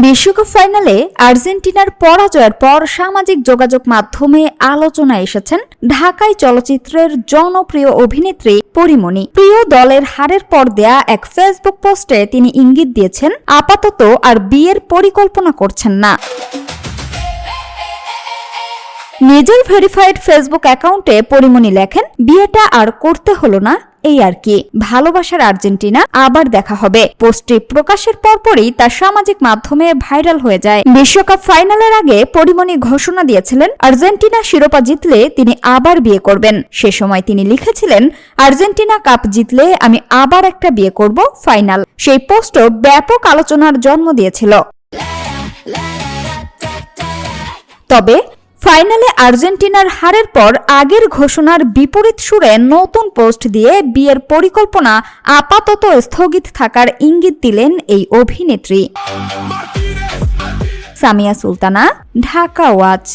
বিশ্বকাপ ফাইনালে আর্জেন্টিনার পরাজয়ের পর সামাজিক যোগাযোগ মাধ্যমে আলোচনায় এসেছেন ঢাকাই চলচ্চিত্রের জনপ্রিয় অভিনেত্রী পরীমনি। প্রিয় দলের হারের পর দেয়া এক ফেসবুক পোস্টে তিনি ইঙ্গিত দিয়েছেন আপাতত আর বিয়ের পরিকল্পনা করছেন না। নিজের ভেরিফাইড ফেসবুক অ্যাকাউন্টে পরীমনি লেখেন, বিয়েটা আর করতে হলো না, এই আর কি, ভালোবাসার আর্জেন্টিনা, আবার দেখা হবে। পোস্টটি প্রকাশের পরপরই তার সামাজিক মাধ্যমে ভাইরাল হয়ে যায়। বিশ্বকাপ ফাইনালের আগে পরীমনি ঘোষণা দিয়েছিলেন আর্জেন্টিনা শিরোপা জিতলে তিনি আবার বিয়ে করবেন। সে সময় তিনি লিখেছিলেন, আর্জেন্টিনা কাপ জিতলে আমি আবার একটা বিয়ে করব, ফাইনাল। সেই পোস্টও ব্যাপক আলোচনার জন্ম দিয়েছিল। তবে ফাইনালে আর্জেন্টিনার হারের পর আগের ঘোষণার বিপরীত সুরে নতুন পোস্ট দিয়ে বিয়ের পরিকল্পনা আপাতত স্থগিত থাকার ইঙ্গিত দিলেন এই অভিনেত্রী। সামিয়া সুলতানা, ঢাকা ওয়াচ।